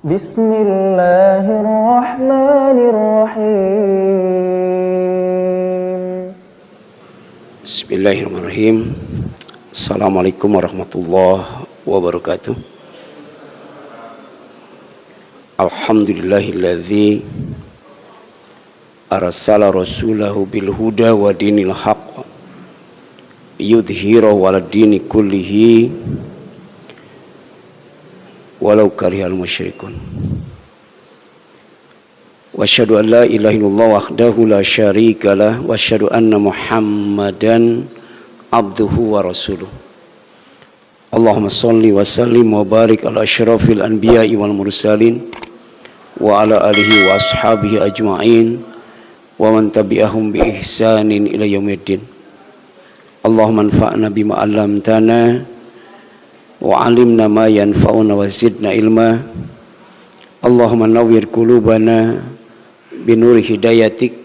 Bismillahirrahmanirrahim. Bismillahirrahmanirrahim. Assalamualaikum warahmatullahi wabarakatuh. Alhamdulillahilladzi arsala rasulahu bil huda wa dinil haqq yudhhirahu 'alad dini kullihi walau karihal musyrikun. Wa asyhadu an la ilaha illallah wahdahu la syarikalah wa asyhadu anna Muhammadan abduhu wa rasuluh. Allahumma shalli wa sallim wa barik ala asyrafil anbiya'i wal mursalin wa ala alihi wa ashabihi ajma'in wa man tabi'ahum bi ihsanin ila yaumiddin. Allahumma anfa'na bima 'allamtana wa 'allimna ma yanfa'una wa zidna ilma. Allahumma nawwir qulubana binuri hidayatik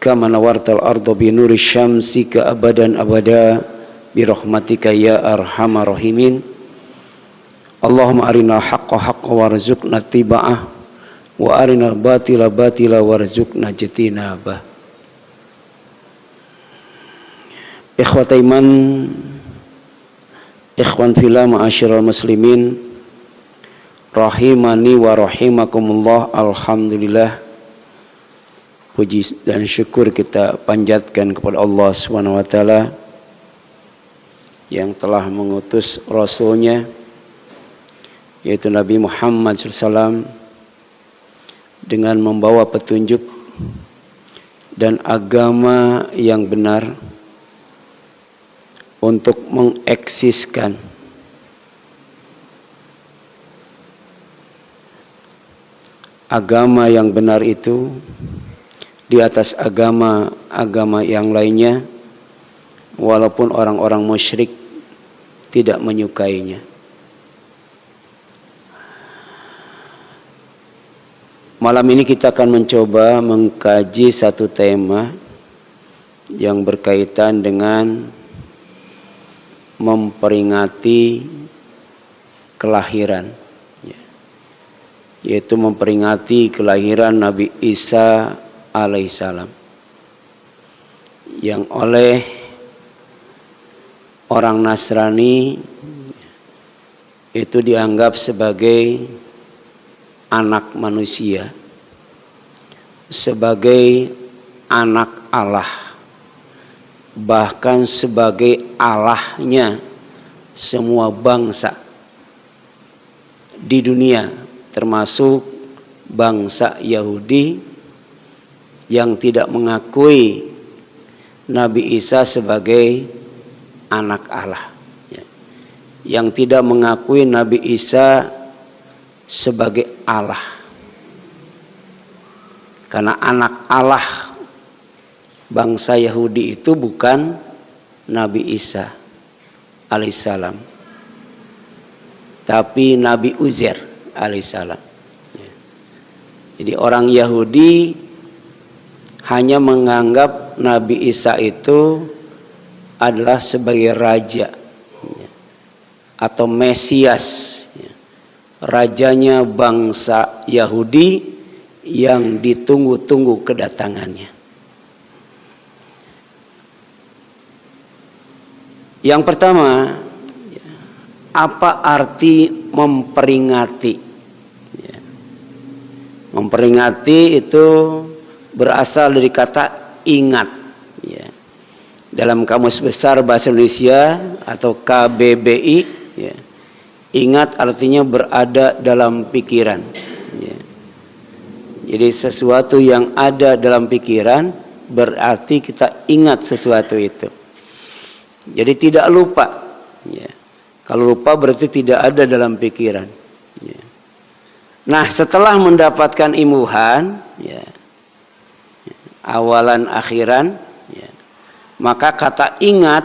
kama nawartal arda binuri syamsika abadan abada birahmatika ya arhamar rahimin. Allahumma arina haqqa haqqa warzuqna tiba'ah wa arina batila batila warzuqna jitinabah. Ikhwata iman, ikhwan fillah, ma'asyiral muslimin, rahimani wa rahimakumullah. Alhamdulillah, puji dan syukur kita panjatkan kepada Allah Subhanahu wa taala yang telah mengutus rasulnya yaitu Nabi Muhammad SAW dengan membawa petunjuk dan agama yang benar untuk mengeksiskan agama yang benar itu di atas agama-agama yang lainnya, walaupun orang-orang musyrik tidak menyukainya. Malam ini kita akan mencoba mengkaji satu tema yang berkaitan dengan memperingati kelahiran, yaitu memperingati kelahiran Nabi Isa alaihissalam, yang oleh orang Nasrani itu dianggap sebagai anak manusia, sebagai anak Allah, bahkan sebagai Allahnya semua bangsa di dunia, termasuk bangsa Yahudi yang tidak mengakui Nabi Isa sebagai anak Allah, yang tidak mengakui Nabi Isa sebagai Allah. Karena anak Allah bangsa Yahudi itu bukan Nabi Isa alaihissalam, tapi Nabi Uzair alaihissalam. Jadi orang Yahudi hanya menganggap Nabi Isa itu adalah sebagai raja atau Mesias, rajanya bangsa Yahudi yang ditunggu-tunggu kedatangannya. Yang pertama, apa arti memperingati? Memperingati itu berasal dari kata ingat. Dalam Kamus Besar Bahasa Indonesia atau KBBI, ingat artinya berada dalam pikiran. Jadi sesuatu yang ada dalam pikiran berarti kita ingat sesuatu itu. Jadi tidak lupa. Kalau lupa berarti tidak ada dalam pikiran. Nah, setelah mendapatkan imbuhan, awalan akhiran, maka kata ingat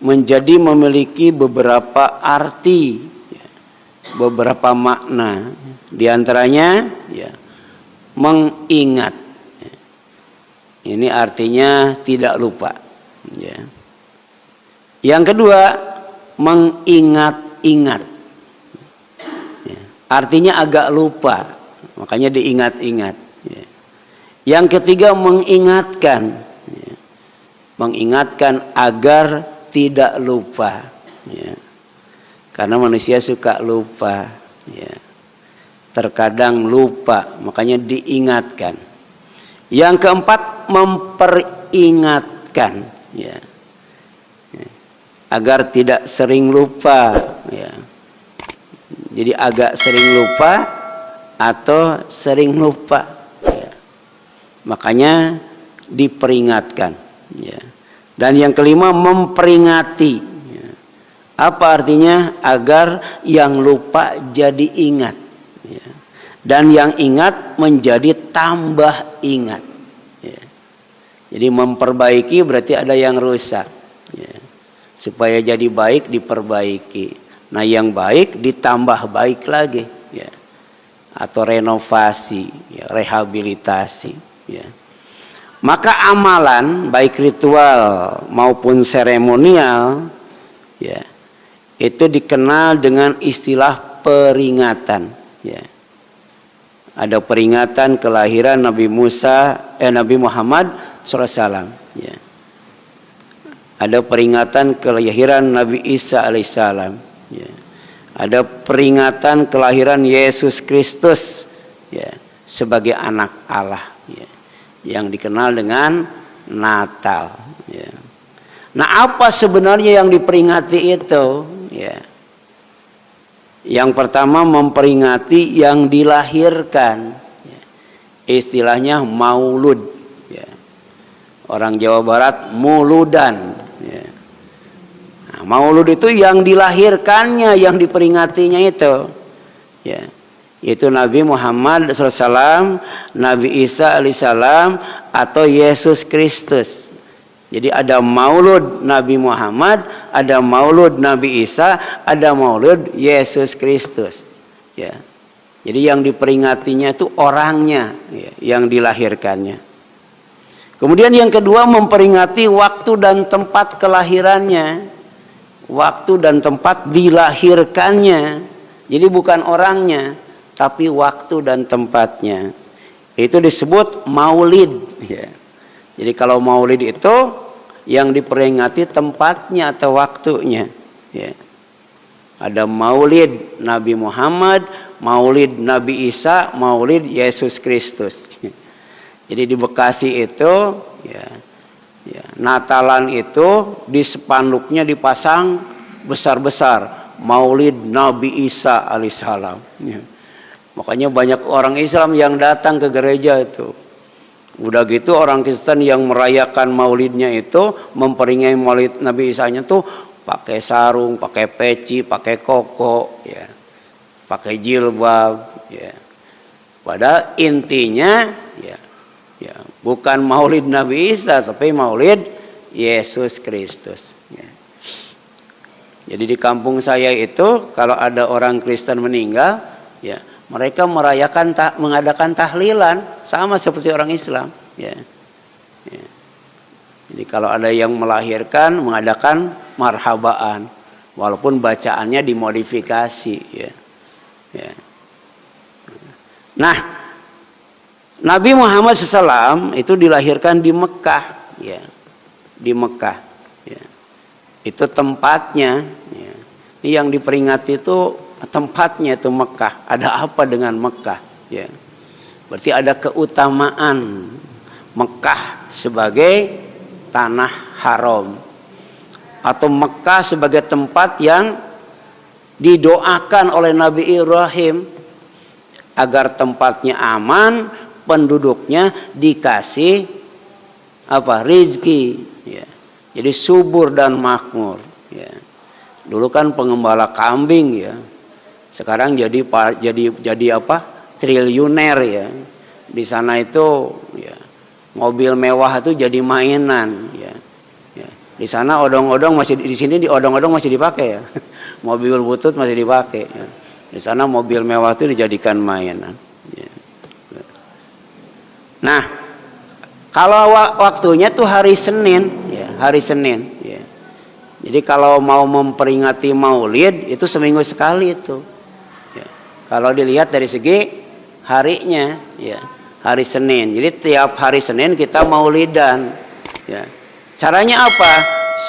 menjadi memiliki beberapa arti, beberapa makna. Di antaranya, mengingat. Ini artinya tidak lupa. Yang kedua, mengingat-ingat. artinya agak lupa, makanya diingat-ingat. Ya. Yang ketiga mengingatkan, ya. Mengingatkan agar tidak lupa. Ya. Karena manusia suka lupa. Ya. Terkadang lupa, makanya diingatkan. Yang keempat memperingatkan. Ya. Ya. Agar tidak sering lupa. Ya. Jadi agak sering lupa atau sering lupa. Ya. Makanya diperingatkan. Ya. Dan yang kelima memperingati. Ya. Apa artinya? Agar yang lupa jadi ingat. Ya. Dan yang ingat menjadi tambah ingat. Ya. Jadi memperbaiki berarti ada yang rusak. Ya. Supaya jadi baik diperbaiki. Nah yang baik ditambah baik lagi, ya. Atau renovasi, ya, rehabilitasi. Ya. Maka amalan baik ritual maupun seremonial, ya, itu dikenal dengan istilah peringatan. Ya. Ada peringatan kelahiran Nabi Muhammad SAW. Ya. Ada peringatan kelahiran Nabi Isa alaihissalam. Ya. Ada peringatan kelahiran Yesus Kristus, ya, sebagai anak Allah, ya, yang dikenal dengan Natal. Ya. Nah, apa sebenarnya yang diperingati itu? Ya. Yang pertama memperingati yang dilahirkan, ya. Istilahnya maulud. Ya. Orang Jawa Barat muludan. Ya. Maulud itu yang dilahirkannya, yang diperingatinya itu, ya, yaitu Nabi Muhammad SAW, Nabi Isa alaihissalam, atau Yesus Kristus. Jadi ada maulud Nabi Muhammad, ada maulud Nabi Isa, ada maulud Yesus Kristus. Ya. Jadi yang diperingatinya itu orangnya, ya, yang dilahirkannya. Kemudian yang kedua memperingati waktu dan tempat kelahirannya. Waktu dan tempat dilahirkannya. Jadi bukan orangnya, tapi waktu dan tempatnya. Itu disebut maulid. Ya. Jadi kalau maulid itu yang diperingati tempatnya atau waktunya. Ya. Ada maulid Nabi Muhammad, maulid Nabi Isa, maulid Yesus Kristus. Jadi di Bekasi itu, ya, ya, Natalan itu di spanduknya dipasang besar-besar maulid Nabi Isa alaihissalam. Ya. Makanya banyak orang Islam yang datang ke gereja itu. Udah gitu orang Kristen yang merayakan maulidnya itu, memperingati maulid Nabi Isa-nya tuh pakai sarung, pakai peci, pakai koko, ya, pakai jilbab. Ya. Padahal intinya, ya, ya, bukan maulid Nabi Isa, tapi maulid Yesus Kristus. Ya. Jadi di kampung saya itu kalau ada orang Kristen meninggal, ya, mereka mengadakan tahlilan sama seperti orang Islam. Ya. Ya. Jadi kalau ada yang melahirkan, mengadakan marhabaan, walaupun bacaannya dimodifikasi. Ya. Ya. Nah, Nabi Muhammad SAW itu dilahirkan di Mekah, ya, di Mekah, ya. Itu tempatnya, ya. Ini yang diperingati itu tempatnya itu Mekah. Ada apa dengan Mekah? Ya. Berarti ada keutamaan Mekah sebagai tanah haram, atau Mekah sebagai tempat yang didoakan oleh Nabi Ibrahim agar tempatnya aman, penduduknya dikasih apa? Rizki, ya. Jadi subur dan makmur, ya. Dulu kan pengembala kambing, ya. Sekarang jadi apa? Triliuner, ya. Di sana itu, ya, mobil mewah itu jadi mainan, ya. Ya. Di sana odong-odong masih, di sini di odong-odong masih dipakai, ya. Mobil butut masih dipakai, ya. Di sana mobil mewah itu dijadikan mainan. Ya. Nah, kalau waktunya tuh hari Senin, ya, hari Senin. Ya. Jadi kalau mau memperingati Maulid itu seminggu sekali itu. Ya. Kalau dilihat dari segi harinya, ya, hari Senin. Jadi tiap hari Senin kita maulidan. Ya. Caranya apa?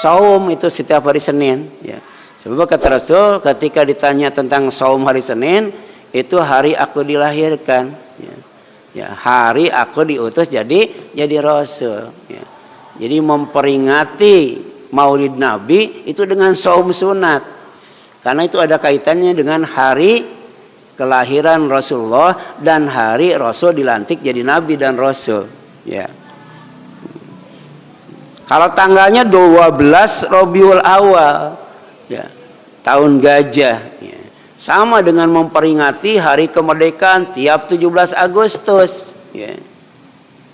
Saum itu setiap hari Senin. Ya. Sebab kata Rasul ketika ditanya tentang saum hari Senin, itu hari aku dilahirkan. Ya. Ya, hari aku diutus jadi Rasul. Ya. Jadi memperingati Maulid Nabi itu dengan saum sunat. Karena itu ada kaitannya dengan hari kelahiran Rasulullah dan hari Rasul dilantik jadi Nabi dan Rasul. Ya. Kalau tanggalnya 12 Rabiul Awal, ya, tahun gajah, ya, sama dengan memperingati hari kemerdekaan tiap 17 Agustus. Ya.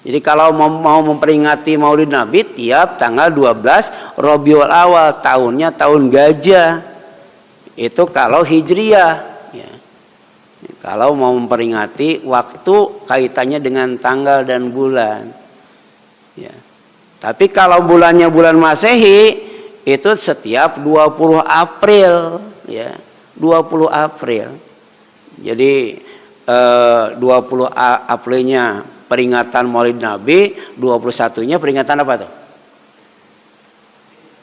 Jadi kalau mau memperingati Maulid Nabi tiap tanggal 12 Rabiul Awal, tahunnya tahun gajah. Itu kalau Hijriah. Ya. Kalau mau memperingati waktu kaitannya dengan tanggal dan bulan. Ya. Tapi kalau bulannya bulan Masehi itu setiap 20 April, ya. 20 April. Jadi 20 Aprilnya peringatan Maulid Nabi, 21-nya peringatan apa tuh?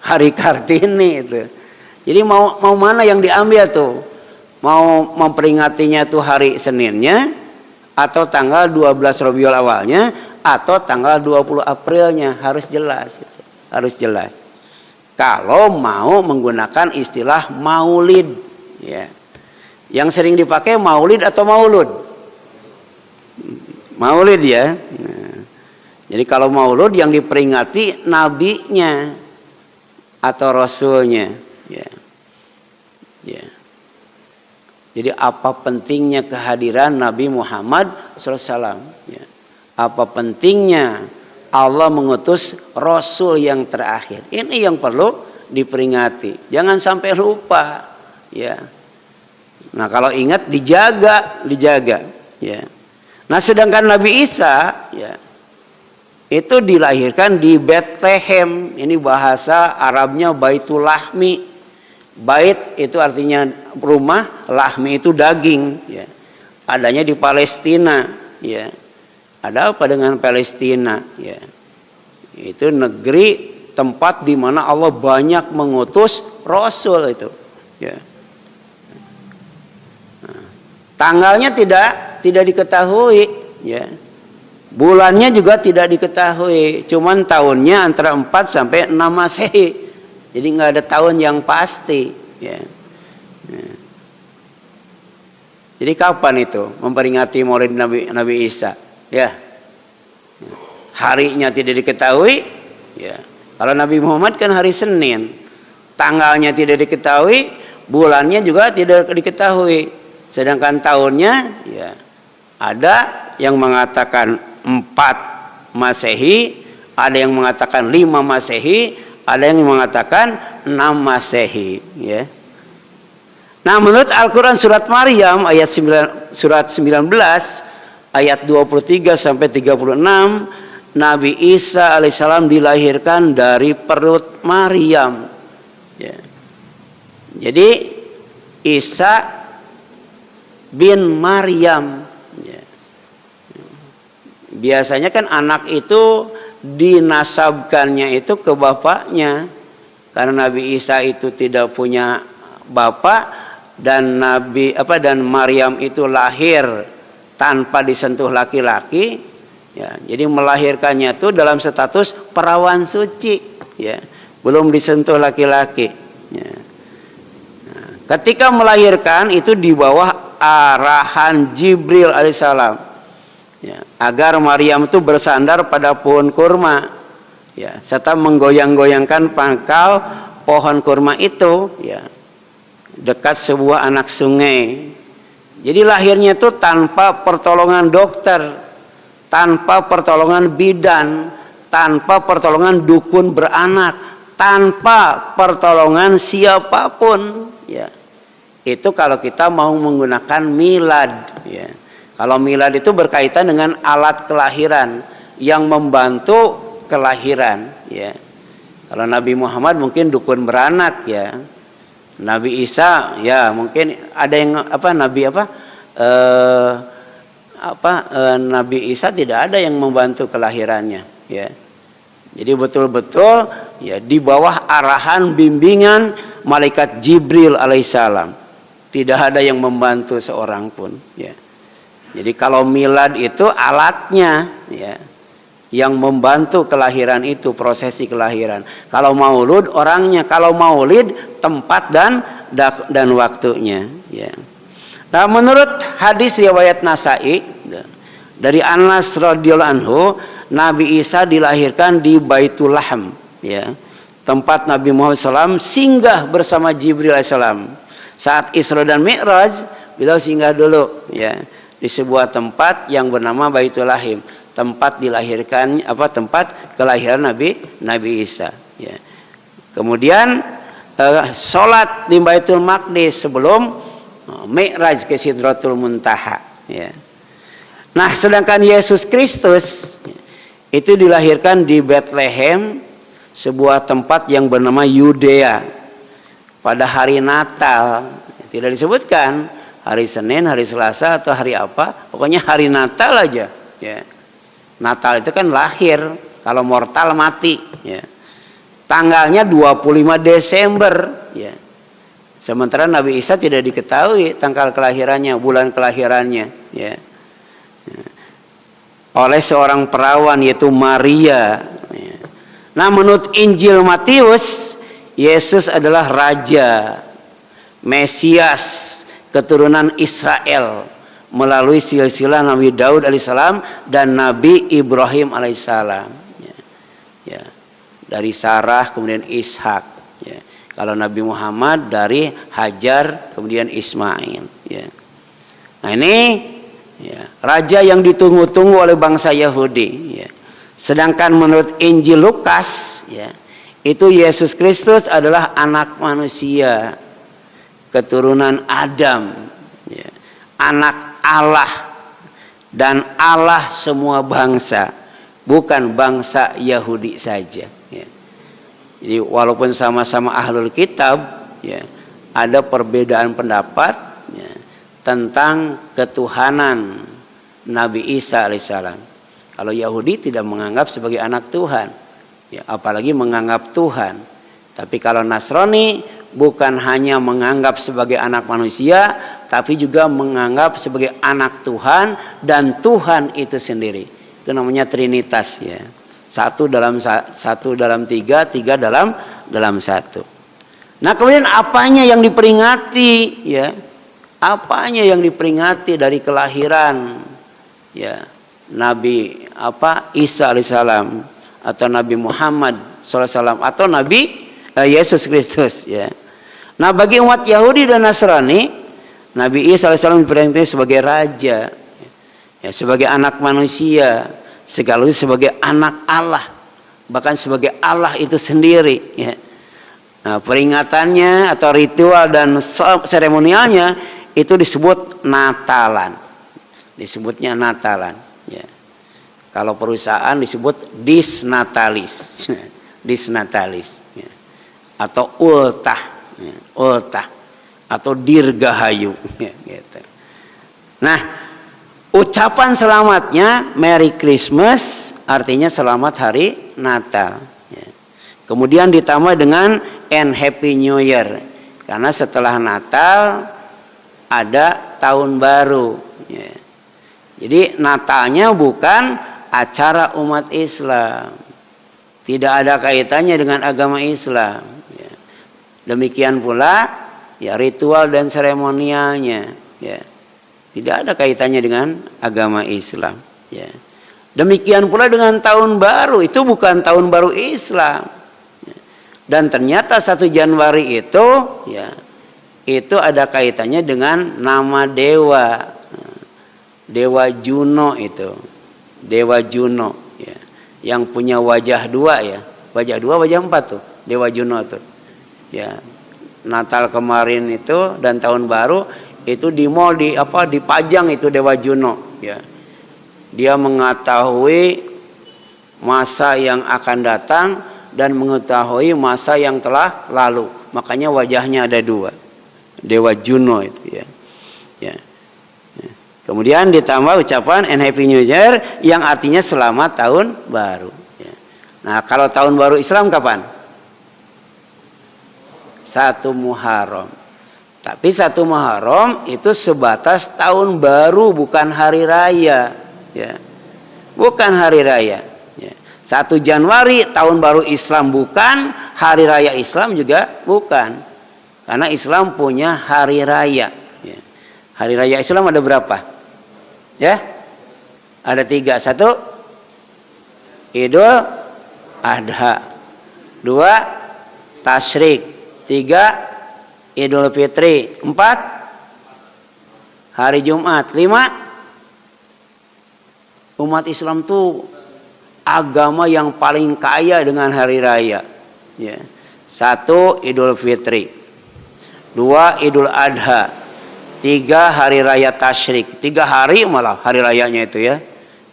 Hari Kartini itu. Jadi mau mana yang diambil tuh? Mau memperingatinya tuh hari Seninnya atau tanggal 12 Rabiul Awalnya atau tanggal 20 Aprilnya, harus jelas gitu. Harus jelas. Kalau mau menggunakan istilah maulid, ya. Yang sering dipakai maulid atau maulud? Maulid, ya. Nah, jadi kalau maulud yang diperingati nabinya atau rasulnya, ya. Ya. Jadi apa pentingnya kehadiran Nabi Muhammad SAW? Ya. Apa pentingnya Allah mengutus Rasul yang terakhir? Ini yang perlu diperingati. Jangan sampai lupa. Ya. Nah kalau ingat dijaga. Ya. Nah sedangkan Nabi Isa, ya, itu dilahirkan di Bethlehem. Ini bahasa Arabnya Baitul Lahmi. Bait itu artinya rumah, lahmi itu daging. Ya. Adanya di Palestina. Ya. Ada apa dengan Palestina? Ya. Itu negeri tempat di mana Allah banyak mengutus Rasul itu. Ya. Nah, tanggalnya tidak diketahui. Ya. Bulannya juga tidak diketahui. Cuman tahunnya antara 4 sampai 6 Masehi. Jadi nggak ada tahun yang pasti. Ya. Ya. Jadi kapan itu memperingati Maulid Nabi Isa? Ya, harinya tidak diketahui. Ya, kalau Nabi Muhammad kan hari Senin, tanggalnya tidak diketahui, bulannya juga tidak diketahui. Sedangkan tahunnya, ya, ada yang mengatakan 4 Masehi, ada yang mengatakan 5 Masehi, ada yang mengatakan 6 Masehi. Ya. Nah, menurut Al-Quran surat Maryam ayat 9, surat 19 ayat 23 sampai 36, Nabi Isa alaihissalam dilahirkan dari perut Maryam. Ya. Jadi Isa bin Maryam. Ya. Biasanya kan anak itu dinasabkannya itu ke bapaknya, karena Nabi Isa itu tidak punya bapak dan dan Maryam itu lahir tanpa disentuh laki-laki, ya, jadi melahirkannya itu dalam status perawan suci, ya, belum disentuh laki-laki. Ya. Nah, ketika melahirkan itu di bawah arahan Jibril alaihissalam, ya, agar Maryam itu bersandar pada pohon kurma, ya, serta menggoyang-goyangkan pangkal pohon kurma itu, ya, dekat sebuah anak sungai. Jadi lahirnya itu tanpa pertolongan dokter, tanpa pertolongan bidan, tanpa pertolongan dukun beranak, tanpa pertolongan siapapun. Ya. Itu kalau kita mau menggunakan milad. Ya. Kalau milad itu berkaitan dengan alat kelahiran yang membantu kelahiran. Ya. Kalau Nabi Muhammad mungkin dukun beranak, ya. Nabi Isa ya mungkin ada yang Nabi Isa tidak ada yang membantu kelahirannya, ya. Jadi betul-betul ya di bawah arahan bimbingan malaikat Jibril alaihissalam. Tidak ada yang membantu seorang pun, ya. Jadi kalau milad itu alatnya, ya, yang membantu kelahiran itu, prosesi kelahiran. Kalau maulud orangnya, kalau maulid tempat dan waktunya, ya. Nah, menurut hadis riwayat Nasa'i dari Anas radhiyallahu anhu, Nabi Isa dilahirkan di Baitul Lahm, ya, tempat Nabi Muhammad SAW singgah bersama Jibril alaihissalam. Saat Isra dan Mi'raj, beliau singgah dulu, ya, di sebuah tempat yang bernama Baitul Lahm, tempat kelahiran Nabi Isa, ya. Kemudian sholat di Baitul Maqdis sebelum Mi'raj ke Sidratul Muntaha, ya. Nah, sedangkan Yesus Kristus itu dilahirkan di Bethlehem, sebuah tempat yang bernama Yudea, pada hari Natal. Tidak disebutkan hari Senin, hari Selasa atau hari apa, pokoknya hari Natal aja, ya. Natal itu kan lahir, kalau mortal mati, ya. Tanggalnya 25 Desember, ya. Sementara Nabi Isa tidak diketahui tanggal kelahirannya, bulan kelahirannya, ya. Oleh seorang perawan yaitu Maria. Nah, menurut Injil Matius, Yesus adalah Raja, Mesias, keturunan Israel melalui silsilah Nabi Daud alaihissalam dan Nabi Ibrahim alaihissalam. Ya. Dari Sarah kemudian Ishak. Ya. Kalau Nabi Muhammad dari Hajar kemudian Ismail. Ya. Nah, ini, ya, raja yang ditunggu-tunggu oleh bangsa Yahudi, ya. Sedangkan menurut Injil Lukas, ya, itu Yesus Kristus adalah anak manusia, keturunan Adam, ya, anak Allah dan Allah semua bangsa, bukan bangsa Yahudi saja, ya. Jadi walaupun sama-sama ahlul kitab, ya, ada perbedaan pendapat, ya, tentang ketuhanan Nabi Isa alaihissalam. Kalau Yahudi tidak menganggap sebagai anak Tuhan, ya, apalagi menganggap Tuhan. Tapi kalau Nasrani bukan hanya menganggap sebagai anak manusia, tapi juga menganggap sebagai anak Tuhan dan Tuhan itu sendiri. Itu namanya Trinitas, ya. Satu dalam tiga, tiga dalam satu. Nah, kemudian apanya yang diperingati, ya? Apanya yang diperingati dari kelahiran, ya, Nabi Isa alaihissalam atau Nabi Muhammad SAW atau Nabi Yesus Kristus, ya. Nah, bagi umat Yahudi dan Nasrani, Nabi Isa alaihissalam diperingati sebagai raja, ya, sebagai anak manusia, sekaligus sebagai anak Allah, bahkan sebagai Allah itu sendiri, ya. Nah, peringatannya atau ritual dan seremonialnya itu disebut Natalan. Disebutnya Natalan, ya. Kalau perusahaan disebut disnatalis. Disnatalis, ya. Atau ultah, ya. Ultah atau dirgahayu, ya, gitu. Nah, ucapan selamatnya Merry Christmas artinya selamat hari Natal, ya. Kemudian ditambah dengan and Happy New Year, karena setelah Natal ada tahun baru, ya. Jadi Natalnya bukan acara umat Islam, tidak ada kaitannya dengan agama Islam, ya. Demikian pula, ya, ritual dan seremonialnya, ya, tidak ada kaitannya dengan agama Islam, ya. Demikian pula dengan tahun baru, itu bukan tahun baru Islam, ya. Dan ternyata 1 Januari itu, ya, itu ada kaitannya dengan nama dewa, Dewa Juno itu, Dewa Juno, ya, yang punya wajah 2, ya, wajah 2, wajah 4 tuh, Dewa Juno tuh, ya. Natal kemarin itu dan tahun baru itu di mall dipajang itu Dewa Juno, ya. Dia mengetahui masa yang akan datang dan mengetahui masa yang telah lalu, makanya wajahnya ada 2. Dewa Juno itu, ya. Ya. Kemudian ditambah ucapan and happy new year yang artinya selamat tahun baru. Ya. Nah, kalau tahun baru Islam kapan? 1 Muharram. Tapi 1 Muharram itu sebatas tahun baru, bukan hari raya. Ya. Bukan hari raya. Ya. 1 Januari tahun baru Islam bukan, hari raya Islam juga bukan. Karena Islam punya hari raya. Ya. Hari raya Islam ada berapa? Ya, ada 3. 1 Idul Adha, 2 Tasyrik, 3 Idul Fitri, 4 hari Jumat, 5 umat Islam tuh agama yang paling kaya dengan hari raya. Ya. 1 Idul Fitri, 2 Idul Adha, 3 hari raya Tasyrik. 3 hari malah hari rayanya itu ya.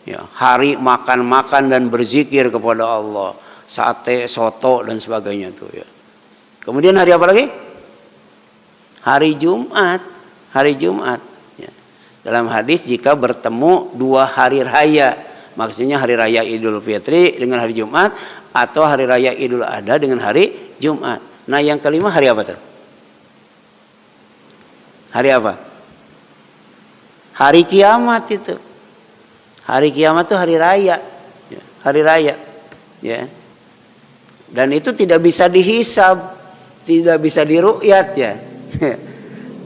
Ya, hari makan-makan dan berzikir kepada Allah, sate, soto dan sebagainya tuh ya. Kemudian hari apa lagi? Hari Jumat. Hari Jumat. Ya. Dalam hadis jika bertemu 2 hari raya, maksudnya hari raya Idul Fitri dengan hari Jumat, atau hari raya Idul Adha dengan hari Jumat. Nah, yang kelima hari apa tuh? Hari apa? Hari kiamat itu. Hari kiamat itu hari raya. Ya, hari raya. Ya. Dan itu tidak bisa dihisab, tidak bisa diru'yat ya.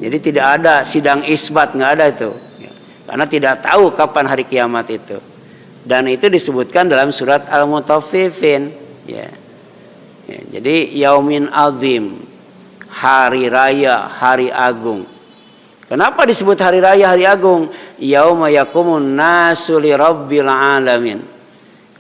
Jadi tidak ada sidang isbat, nggak ada itu. Ya. Karena tidak tahu kapan hari kiamat itu. Dan itu disebutkan dalam surat Al-Mutaffifin. Ya. Ya, jadi yaumin azim, hari raya, hari agung. Kenapa disebut hari raya, hari agung? Yauma yaqumun nasu li rabbil alamin.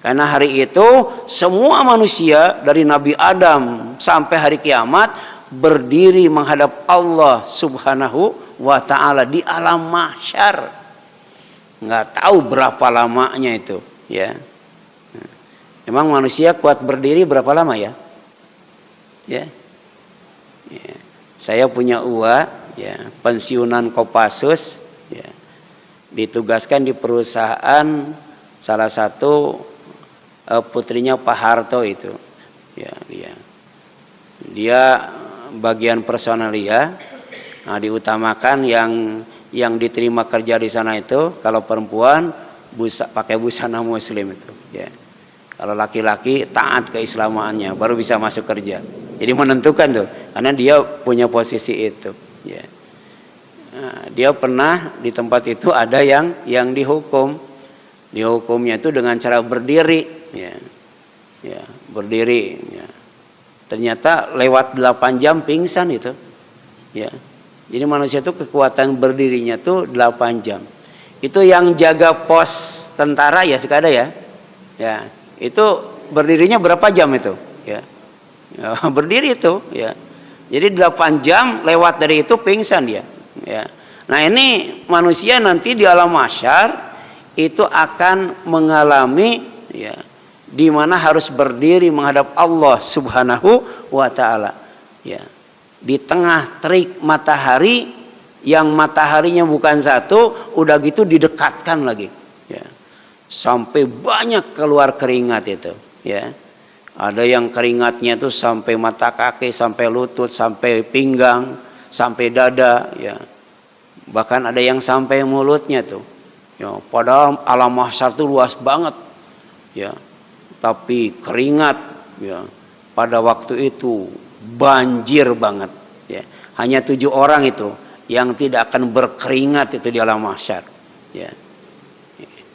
Karena hari itu semua manusia dari Nabi Adam sampai hari kiamat berdiri menghadap Allah Subhanahu wa taala di alam mahsyar. Enggak tahu berapa lamanya itu, ya. Emang manusia kuat berdiri berapa lama ya? Ya. Ya. Saya punya uwa, ya, pensiunan Kopassus, ya, ditugaskan di perusahaan salah satu putrinya Pak Harto itu, ya, dia bagian personalia. Nah, diutamakan yang diterima kerja di sana itu kalau perempuan pakai busana muslim itu, ya. Kalau laki-laki taat keislamannya baru bisa masuk kerja. Jadi menentukan tuh, karena dia punya posisi itu. Ya. Nah, dia pernah di tempat itu ada yang dihukumnya itu dengan cara berdiri, ya, ya, berdiri. Ya. Ternyata lewat 8 jam pingsan itu, ya. Jadi manusia itu kekuatan berdirinya tuh 8 jam. Itu yang jaga pos tentara ya sekada ya, ya. Itu berdirinya berapa jam itu, ya, ya berdiri itu, ya. Jadi 8 jam lewat dari itu pingsan dia. Ya. Nah ini manusia nanti di alam mahsyar itu akan mengalami, ya, di mana harus berdiri menghadap Allah Subhanahu wa taala. Ya. Di tengah terik matahari yang mataharinya bukan satu, udah gitu didekatkan lagi. Ya. Sampai banyak keluar keringat itu. Ya. Ada yang keringatnya itu sampai mata kaki, sampai lutut, sampai pinggang, sampai dada, ya. Bahkan ada yang sampai mulutnya tuh. Ya, padahal alam mahsyar itu luas banget. Ya. Tapi keringat, ya, pada waktu itu banjir banget, ya. Hanya 7 orang itu yang tidak akan berkeringat itu di alam mahsyar, ya.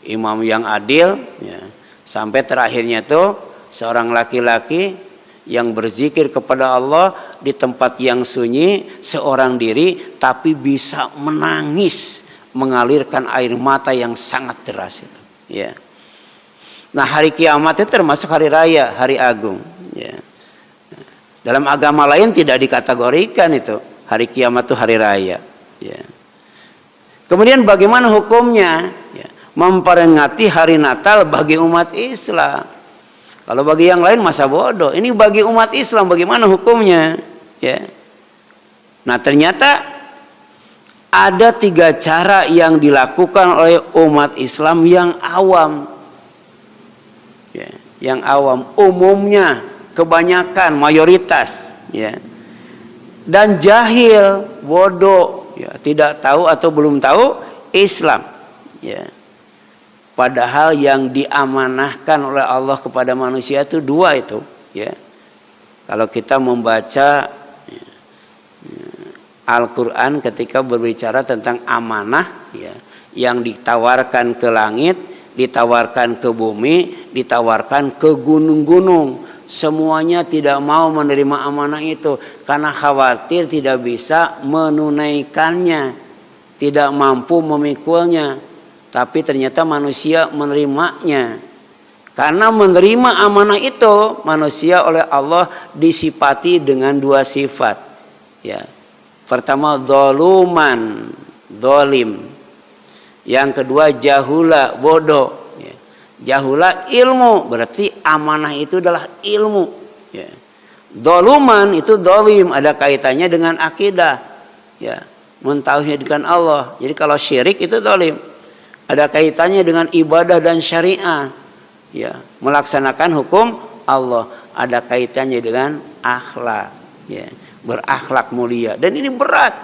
Imam yang adil, ya. Sampai terakhirnya tuh seorang laki-laki yang berzikir kepada Allah di tempat yang sunyi seorang diri, tapi bisa menangis, mengalirkan air mata yang sangat deras itu, ya. Nah, hari kiamat itu termasuk hari raya, hari agung, ya. Dalam agama lain tidak dikategorikan itu hari kiamat itu hari raya, ya. Kemudian bagaimana hukumnya? Ya. Memperingati hari Natal bagi umat Islam. Kalau bagi yang lain masa bodoh. Ini bagi umat Islam bagaimana hukumnya? Ya. Nah ternyata ada 3 cara yang dilakukan oleh umat Islam yang awam. Ya, yang awam, umumnya, kebanyakan, mayoritas, ya. Dan jahil, bodoh, ya, tidak tahu atau belum tahu Islam, ya. Padahal yang diamanahkan oleh Allah kepada manusia itu 2 itu, ya. Kalau kita membaca Al-Quran ketika berbicara tentang amanah, ya, yang ditawarkan ke langit, ditawarkan ke bumi, ditawarkan ke gunung-gunung, semuanya tidak mau menerima amanah itu karena khawatir tidak bisa menunaikannya, tidak mampu memikulnya. Tapi ternyata manusia menerimanya. Karena menerima amanah itu, manusia oleh Allah disifati dengan 2 sifat, ya. Pertama, dzaluman, zalim. Yang kedua, jahula, bodoh, ya. Jahula, ilmu, berarti amanah itu adalah ilmu, ya. Dzaluman itu zalim, ada kaitannya dengan akidah, ya, mentauhidkan Allah. Jadi kalau syirik itu zalim, ada kaitannya dengan ibadah dan syariah, ya, melaksanakan hukum Allah, ada kaitannya dengan akhlak, ya, berakhlak mulia. Dan ini berat,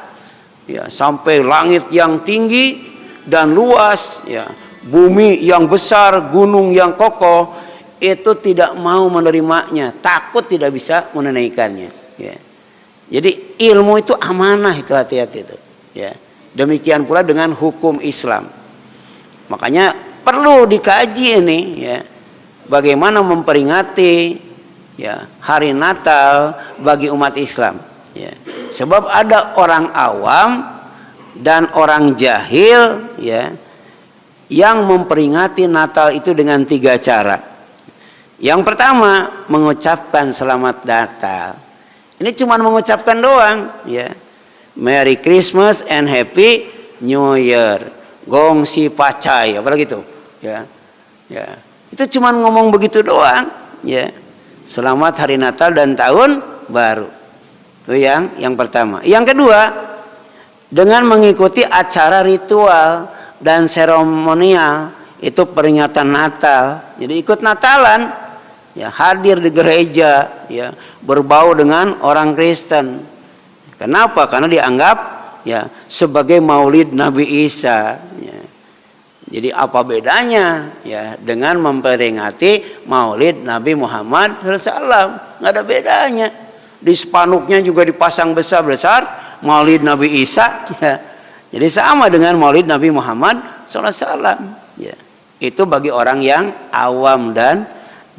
ya, sampai langit yang tinggi dan luas, ya, bumi yang besar, gunung yang kokoh, itu tidak mau menerimanya, takut tidak bisa menunaikannya, ya. Jadi ilmu itu amanah, itu hati-hati itu, ya. Demikian pula dengan hukum Islam. Makanya perlu dikaji ini, ya, bagaimana memperingati, ya, hari Natal bagi umat Islam, ya. Sebab ada orang awam dan orang jahil, ya, yang memperingati Natal itu dengan 3 cara. Yang pertama, mengucapkan selamat Natal. Ini cuma mengucapkan doang, ya. Merry Christmas and Happy New Year. Gong si pacai, apa gitu, ya. Ya. Itu cuma ngomong begitu doang, ya. Selamat hari Natal dan tahun baru. Itu yang pertama. Yang kedua, dengan mengikuti acara ritual dan seremonial, itu peringatan Natal. Jadi ikut Natalan, ya, hadir di gereja, ya, berbau dengan orang Kristen. Kenapa? Karena dianggap, ya, sebagai maulid Nabi Isa, ya. Jadi apa bedanya, ya, dengan memperingati maulid Nabi Muhammad SAW? Nggak ada bedanya. Di spanduknya juga dipasang besar-besar maulid Nabi Isa, ya. Jadi sama dengan maulid Nabi Muhammad SAW, ya. Itu bagi orang yang awam dan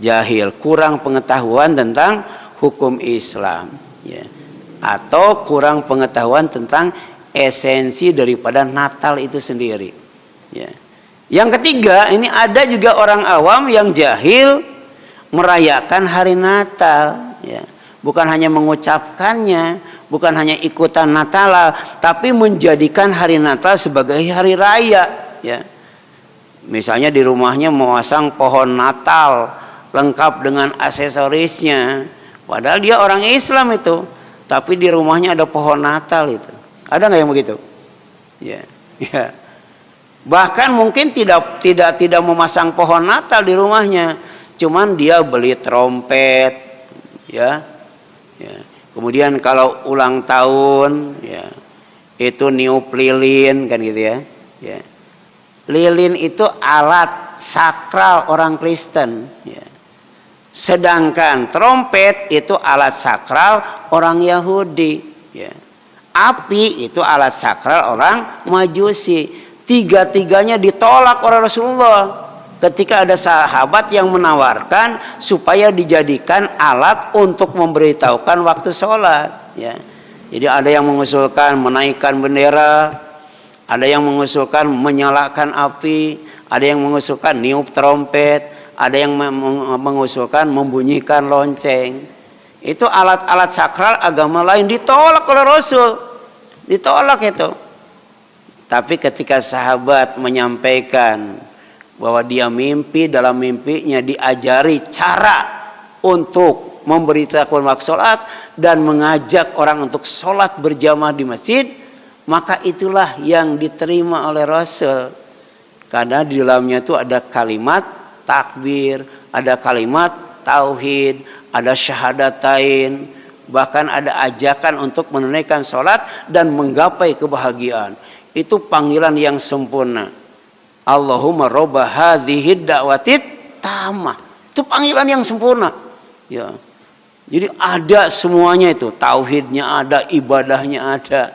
jahil, kurang pengetahuan tentang hukum Islam, ya, atau kurang pengetahuan tentang esensi daripada Natal itu sendiri, ya. Yang ketiga, ini ada juga orang awam yang jahil merayakan hari Natal, ya. Bukan hanya mengucapkannya, bukan hanya ikutan Natal, tapi menjadikan hari Natal sebagai hari raya, ya. Misalnya di rumahnya memasang pohon Natal lengkap dengan aksesorisnya, padahal dia orang Islam itu, tapi di rumahnya ada pohon Natal itu. Ada nggak yang begitu? Ya, ya. Bahkan mungkin tidak memasang pohon Natal di rumahnya, cuman dia beli trompet, ya, ya. Kemudian kalau ulang tahun, ya, itu niup lilin, kan gitu, ya, ya. Lilin itu alat sakral orang Kristen, ya. Sedangkan trompet itu alat sakral orang Yahudi, ya. Api itu alat sakral orang Majusi. Tiga-tiganya ditolak oleh Rasulullah ketika ada sahabat yang menawarkan supaya dijadikan alat untuk memberitahukan waktu sholat, ya. Jadi ada yang mengusulkan menaikkan bendera, ada yang mengusulkan menyalakan api, ada yang mengusulkan niup trompet, ada yang mengusulkan membunyikan lonceng. Itu alat-alat sakral agama lain ditolak oleh Rasul, ditolak itu. Tapi ketika sahabat menyampaikan bahwa dia mimpi, dalam mimpinya diajari cara untuk memberitahukan waktu sholat dan mengajak orang untuk sholat berjamaah di masjid, maka itulah yang diterima oleh Rasul. Karena di dalamnya itu ada kalimat takbir, ada kalimat tauhid, ada syahadatain, bahkan ada ajakan untuk menunaikan sholat dan menggapai kebahagiaan. Itu panggilan yang sempurna. Allahumma robba hadhihi da'watit tamah. Itu panggilan yang sempurna. Ya. Jadi ada semuanya itu. Tauhidnya ada, ibadahnya ada.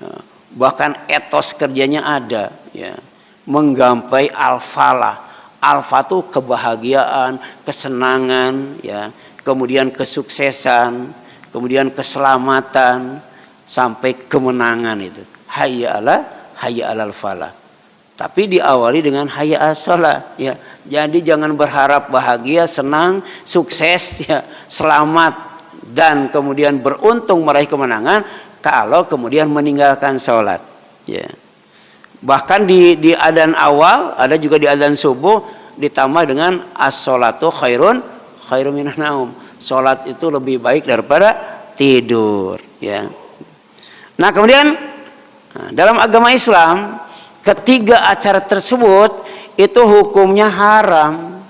Ya. Bahkan etos kerjanya ada. Ya. Menggapai al-falah. Alfa itu kebahagiaan, kesenangan, ya. Kemudian kesuksesan, kemudian keselamatan, sampai kemenangan itu. Hayya alal falah. Tapi diawali dengan hayya as-shalah, ya. Jadi jangan berharap bahagia, senang, sukses, ya, selamat dan kemudian beruntung meraih kemenangan kalau kemudian meninggalkan sholat, ya. Bahkan di adzan awal, ada juga di adzan subuh ditambah dengan as-sholatu khairun minan naum. Sholat itu lebih baik daripada tidur, ya. Nah, kemudian dalam agama Islam ketiga acara tersebut itu hukumnya haram.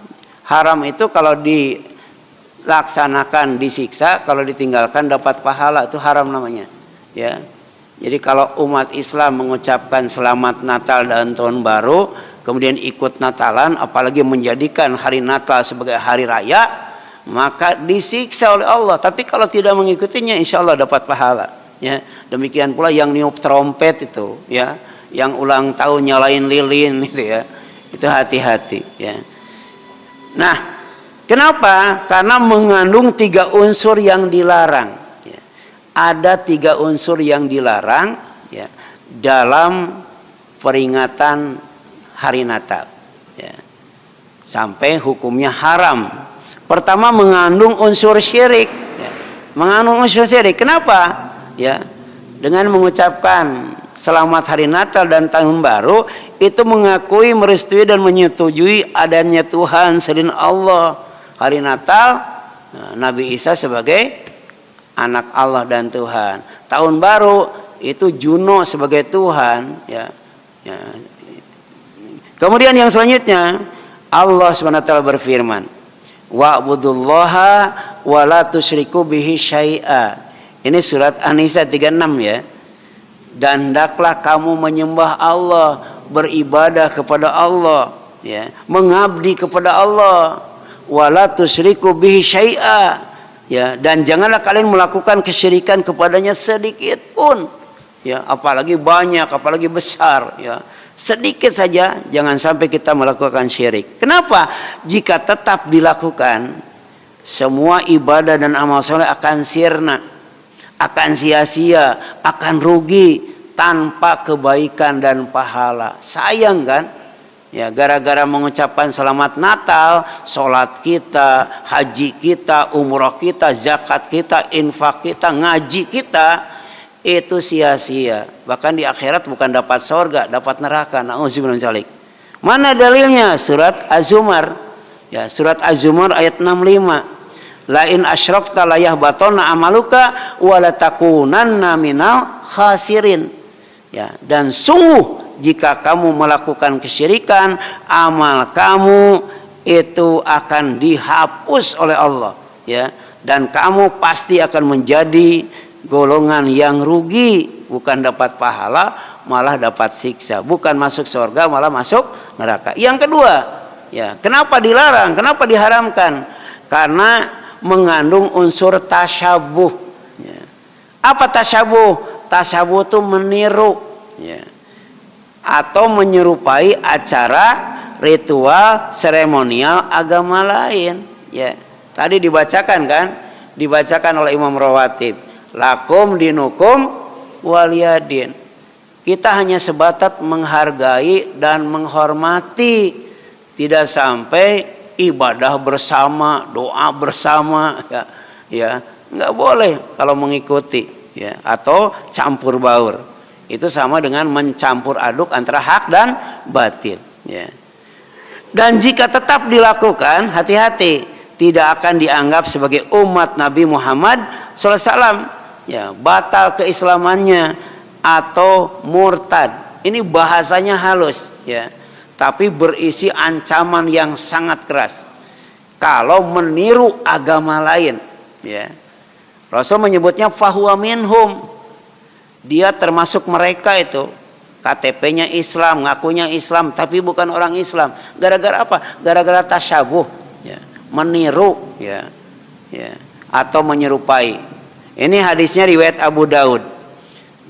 Haram itu kalau dilaksanakan disiksa, kalau ditinggalkan dapat pahala, itu haram namanya, ya. Jadi kalau umat Islam mengucapkan selamat Natal dan Tahun Baru, kemudian ikut Natalan, apalagi menjadikan hari Natal sebagai hari raya, maka disiksa oleh Allah. Tapi kalau tidak mengikutinya, insya Allah dapat pahala. Ya, demikian pula yang niup trompet itu, ya, yang ulang tahun nyalain lilin, itu ya, itu hati-hati. Ya. Nah, kenapa? Karena mengandung 3 unsur yang dilarang. Ada 3 unsur yang dilarang, ya, dalam peringatan hari Natal, ya, sampai hukumnya haram. Pertama, mengandung unsur syirik, ya. Mengandung unsur syirik. Kenapa? Ya, dengan mengucapkan selamat hari Natal dan Tahun Baru itu mengakui, merestui dan menyetujui adanya Tuhan selain Allah. Hari Natal, Nabi Isa sebagai anak Allah dan Tuhan. Tahun Baru itu Juno sebagai Tuhan, ya. Ya. Kemudian yang selanjutnya Allah SWT berfirman, wa'budullaha wa la tusyriku bihi syai'a. Ini surat An-Nisa 36, ya. Dan hendaklah kamu menyembah Allah, beribadah kepada Allah, ya, mengabdi kepada Allah, wa la tusyriku bihi syai'a. Ya, dan janganlah kalian melakukan kesyirikan kepadanya sedikit pun, ya, apalagi banyak, apalagi besar, ya. Sedikit saja jangan sampai kita melakukan syirik. Kenapa? Jika tetap dilakukan, semua ibadah dan amal soleh akan sirna, akan sia-sia, akan rugi tanpa kebaikan dan pahala. Sayang kan? Ya, gara-gara mengucapkan selamat Natal, sholat kita, haji kita, umroh kita, zakat kita, infak kita, ngaji kita, itu sia-sia. Bahkan di akhirat bukan dapat surga, dapat neraka. Na'udzubillah min dzalik. Mana dalilnya? Surat Az-Zumar. Ya, surat Az-Zumar ayat 65. La in asyrakta la yahbatanna amaluka wa la takunanna minal khasirin. Ya, dan sungguh jika kamu melakukan kesyirikan, amal kamu itu akan dihapus oleh Allah, ya, dan kamu pasti akan menjadi golongan yang rugi, bukan dapat pahala, malah dapat siksa, bukan masuk surga, malah masuk neraka. Yang kedua, ya, kenapa dilarang? Kenapa diharamkan? Karena mengandung unsur tasyabuh. Ya. Apa tasyabuh? Tasyabuh itu meniru, ya, atau menyerupai acara ritual seremonial agama lain, ya. Tadi dibacakan kan? Dibacakan oleh Imam Rawatib, lakum dinukum waliyadin. Kita hanya sebatas menghargai dan menghormati, tidak sampai ibadah bersama, doa bersama, ya, ya, nggak boleh kalau mengikuti, ya, atau campur baur. Itu sama dengan mencampur aduk antara hak dan batil, ya. Dan jika tetap dilakukan, hati-hati, tidak akan dianggap sebagai umat Nabi Muhammad SAW, ya, batal keislamannya, atau murtad. Ini bahasanya halus ya, tapi berisi ancaman yang sangat keras kalau meniru agama lain ya. Rasul menyebutnya fahuwa minhum, dia termasuk mereka itu. KTP-nya Islam, ngakunya Islam, tapi bukan orang Islam. Gara-gara apa? Gara-gara tasyabuh ya, meniru ya, ya, atau menyerupai. Ini hadisnya riwayat Abu Daud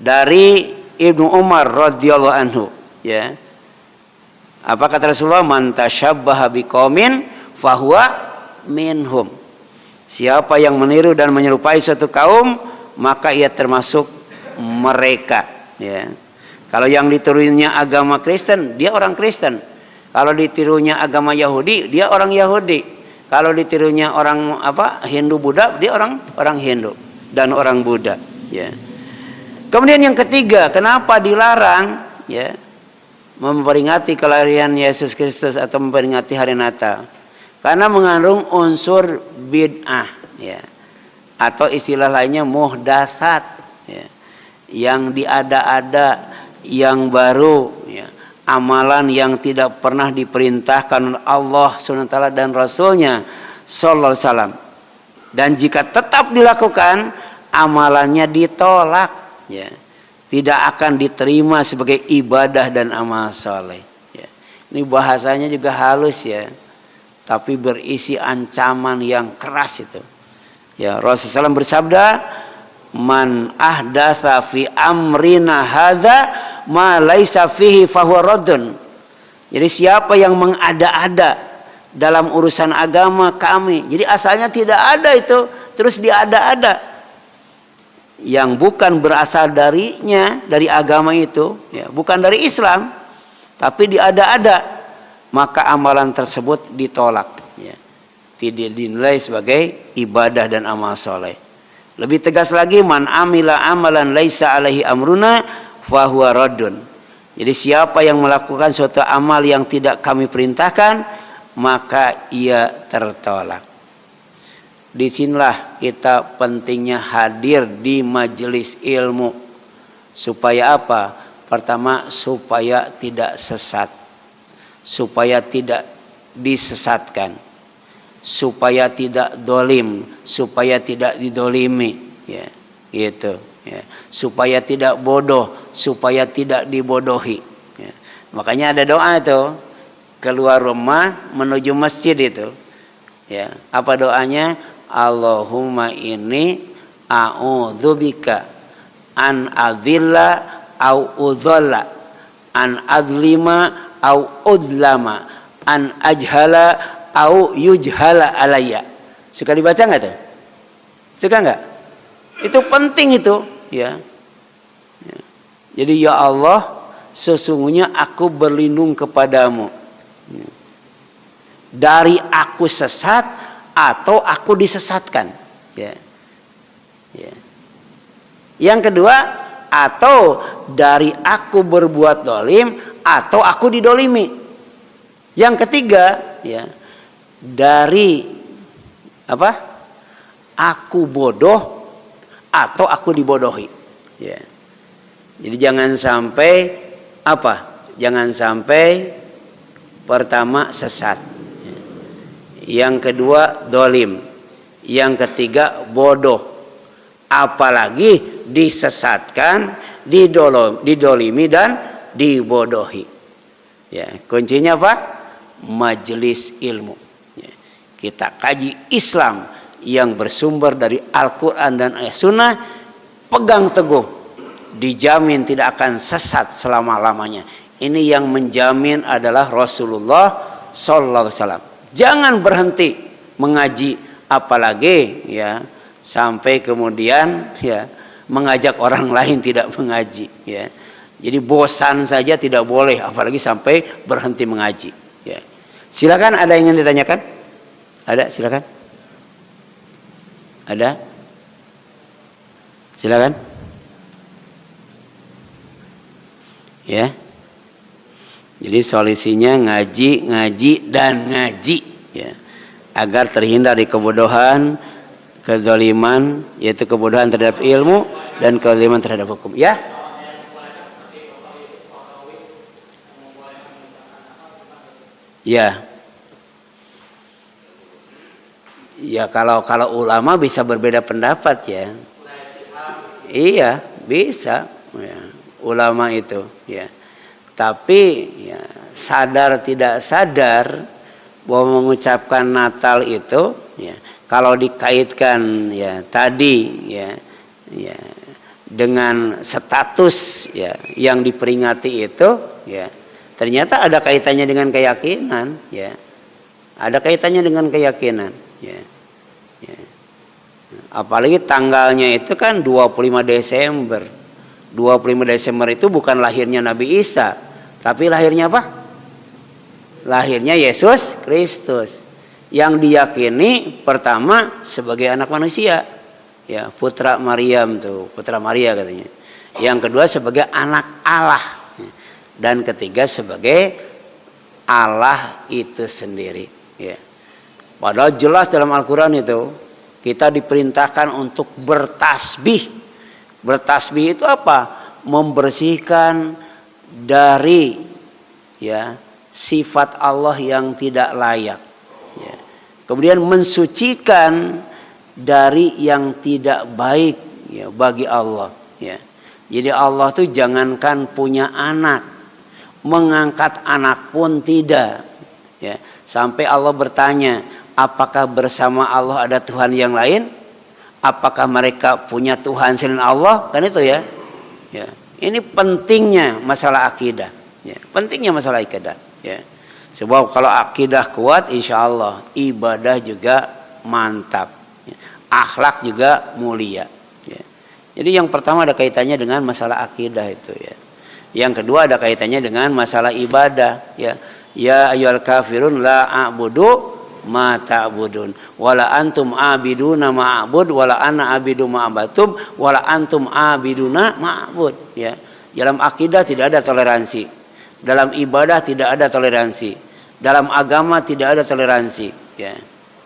dari Ibnu Umar radhiyallahu anhu ya. Apa kata Rasulullah? Man tasyabbaha biqaumin fahuwa minhum. Siapa yang meniru dan menyerupai suatu kaum, maka ia termasuk mereka ya. Kalau yang ditirunya agama Kristen, dia orang Kristen. Kalau ditirunya agama Yahudi, dia orang Yahudi. Kalau ditirunya orang Hindu Buddha, dia orang Hindu dan orang Buddha ya. Kemudian yang ketiga, kenapa dilarang ya memperingati kelahiran Yesus Kristus atau memperingati hari Natal? Karena mengandung unsur bid'ah ya, atau istilah lainnya muhdatsat ya, yang diada-ada, yang baru ya, amalan yang tidak pernah diperintahkan oleh Allah SWT dan Rasulnya sallallahu alaihi wasallam. Dan jika tetap dilakukan, amalannya ditolak ya, tidak akan diterima sebagai ibadah dan amal saleh ya. Ini bahasanya juga halus ya, tapi berisi ancaman yang keras itu ya. Rasulullah SAW bersabda, man ahdatsa fi amrina hadza ma laisa fihi fahuwa raddun. Jadi siapa yang mengada-ada dalam urusan agama kami, jadi asalnya tidak ada itu, terus diada-ada, yang bukan berasal darinya, dari agama itu ya, bukan dari Islam, tapi diada-ada, maka amalan tersebut ditolak ya, tidak dinilai sebagai ibadah dan amal soleh. Lebih tegas lagi, man amila amalan laisa alaihi amruna fahuwa raddun. Jadi siapa yang melakukan suatu amal yang tidak kami perintahkan, maka ia tertolak. Disinilah kita pentingnya hadir di majelis ilmu. Supaya apa? Pertama, supaya tidak sesat, supaya tidak disesatkan, supaya tidak dolim, supaya tidak didolimi ya, gitu ya. Supaya tidak bodoh, supaya tidak dibodohi ya. Makanya ada doa itu keluar rumah menuju masjid itu ya. Apa doanya? Allahumma inni a'udzubika an adzilla au udzalla, an adzlima au udlama, an ajhala au yujhala alayya. Suka dibaca nggak tuh? Suka nggak? Itu penting itu ya. Jadi ya Allah, sesungguhnya aku berlindung kepadamu dari aku sesat atau aku disesatkan ya. Ya. Yang kedua, atau dari aku berbuat dolim atau aku didolimi. Yang ketiga ya, dari aku bodoh atau aku dibodohi ya. Jadi jangan sampai jangan sampai pertama sesat ya. Yang kedua dolim, yang ketiga bodoh, apalagi disesatkan, didolimi dan dibodohi ya. Kuncinya apa? Majelis ilmu ya. Kita kaji Islam yang bersumber dari Al-Quran dan Sunnah, pegang teguh, dijamin tidak akan sesat selama-lamanya. Ini yang menjamin adalah Rasulullah sallallahu alaihi wasallam. Jangan berhenti mengaji, apalagi ya sampai kemudian ya mengajak orang lain tidak mengaji ya. Jadi bosan saja tidak boleh, apalagi sampai berhenti mengaji ya. Silakan, ada yang ingin ditanyakan? Ada, silakan. Ada? Silakan. Ya. Jadi solusinya ngaji, dan ngaji ya. Agar terhindar dari kebodohan, kezaliman, yaitu kebodohan terhadap ilmu dan kezaliman terhadap hukum ya. Ya. Ya kalau ulama bisa berbeda pendapat ya. Iya, bisa. Ya. Ulama itu, ya. Tapi ya, sadar tidak sadar bahwa mengucapkan Natal itu ya, kalau dikaitkan ya tadi ya dengan status ya yang diperingati itu ya, ternyata ada kaitannya dengan keyakinan ya. Ada kaitannya dengan keyakinan ya. Apalagi tanggalnya itu kan 25 Desember. 25 Desember itu bukan lahirnya Nabi Isa, tapi lahirnya apa? Lahirnya Yesus Kristus. Yang diyakini pertama sebagai anak manusia. Ya, putra Maryam tuh, putra Maria katanya. Yang kedua sebagai anak Allah. Dan ketiga sebagai Allah itu sendiri, ya. Padahal jelas dalam Al-Qur'an itu kita diperintahkan untuk bertasbih. Bertasbih itu apa? Membersihkan dari ya sifat Allah yang tidak layak. Ya. Kemudian mensucikan dari yang tidak baik ya bagi Allah. Ya. Jadi Allah tuh jangankan punya anak, mengangkat anak pun tidak. Ya. Sampai Allah bertanya, apakah bersama Allah ada Tuhan yang lain? Apakah mereka punya Tuhan selain Allah? Kan itu ya. Ya. Ini pentingnya masalah akidah. Ya. Pentingnya masalah akidah. Ya. Sebab kalau akidah kuat, insya Allah ibadah juga mantap. Ya. Akhlak juga mulia. Ya. Jadi yang pertama ada kaitannya dengan masalah akidah itu ya. Yang kedua ada kaitannya dengan masalah ibadah. Ya. Ya ayyuhal kafirun la a'budu ma ta'budun wala antum abiduna ma'bud wala ana abidu ma'batum wala antum abiduna ma'bud ya. Dalam akidah tidak ada toleransi, dalam ibadah tidak ada toleransi, dalam agama tidak ada toleransi ya.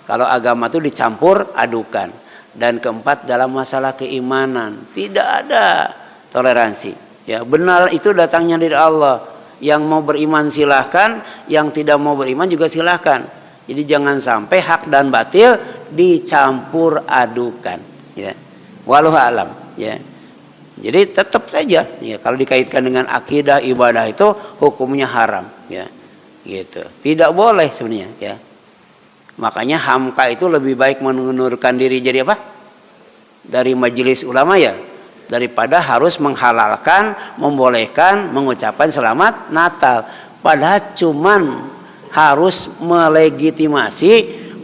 Kalau agama itu dicampur adukan. Dan keempat dalam masalah keimanan tidak ada toleransi ya. Benar itu datangnya dari Allah. Yang mau beriman silahkan, yang tidak mau beriman juga silahkan. Jadi jangan sampai hak dan batil dicampur adukan ya. Wallahu alam ya. Jadi tetap saja ya kalau dikaitkan dengan akidah ibadah itu hukumnya haram ya. Gitu. Tidak boleh sebenarnya ya. Makanya Hamka itu lebih baik mengundurkan diri jadi apa? Dari majelis ulama ya, daripada harus menghalalkan, membolehkan mengucapkan selamat Natal. Padahal cuman harus melegitimasi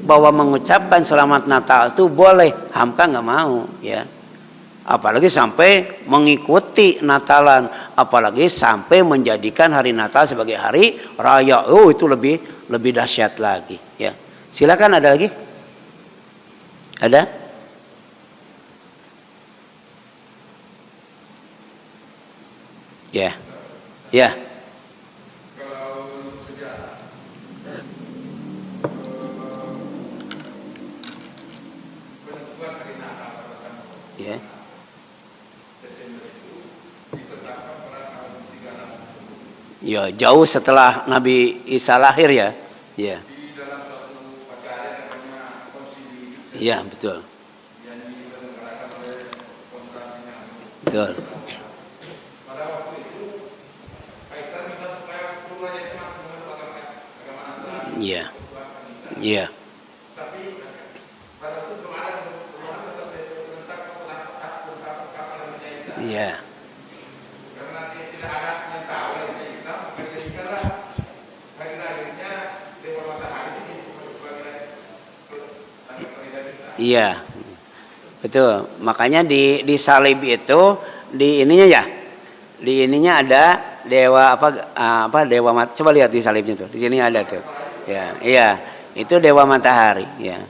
bahwa mengucapkan selamat Natal itu boleh. Hamka nggak mau ya. Apalagi sampai mengikuti Natalan, apalagi sampai menjadikan hari Natal sebagai hari raya. Oh, itu lebih dahsyat lagi ya. Silakan, ada lagi? Ada? Ya. Ya. Ya. Ya, jauh setelah Nabi Isa lahir ya. Ya. Ya, betul. Betul. Iya. Iya. Iya. Iya, betul. Makanya di salib itu di ininya ya, di ininya ada dewa apa dewa mat. Coba lihat di salibnya tuh. Di sini ada tuh. Ya, iya, itu dewa matahari. Ya,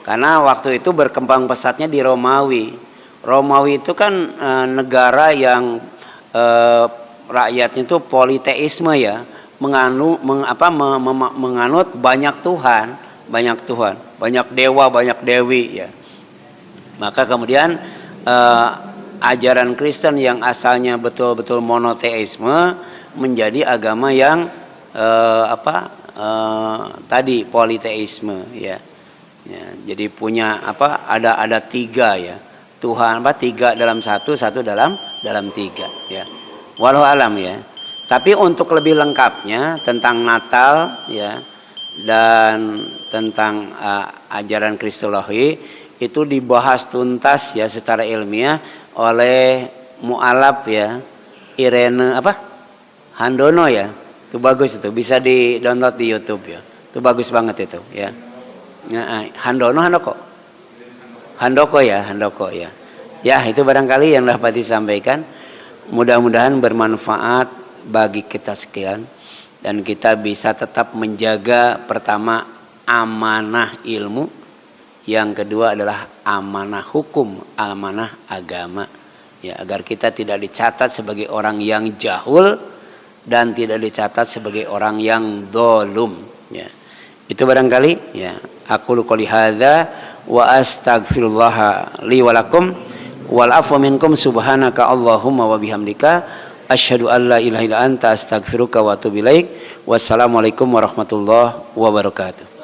karena waktu itu berkembang pesatnya di Romawi. Romawi itu kan negara yang rakyatnya itu politeisme ya, menganut banyak Tuhan, banyak dewa, banyak dewi ya. Maka kemudian ajaran Kristen yang asalnya betul-betul monoteisme menjadi agama yang tadi politeisme ya. Ya, jadi punya apa? Ada tiga ya. Tuhan apa? Tiga dalam satu, satu dalam tiga ya. Walau alam ya. Tapi untuk lebih lengkapnya tentang Natal ya dan tentang ajaran Kristologi itu dibahas tuntas ya secara ilmiah oleh mualaf ya Irene apa? Handono ya. Itu bagus itu, bisa di-download di YouTube ya. Itu bagus banget itu ya. Handoko ya. Ya, itu barangkali yang dapat disampaikan. Mudah-mudahan bermanfaat bagi kita sekian dan kita bisa tetap menjaga pertama amanah ilmu, yang kedua adalah amanah hukum, amanah agama. Ya, agar kita tidak dicatat sebagai orang yang jahul dan tidak dicatat sebagai orang yang dzalum ya. Itu barangkali ya. Aku qouli hadza wa astaghfirullah li wa lakum wal afwa minkum subhanaka Allahumma wa bihamdika asyhadu an la ilaha illa anta astaghfiruka wa atubu ilaik. Wassalamualaikum warahmatullahi wabarakatuh.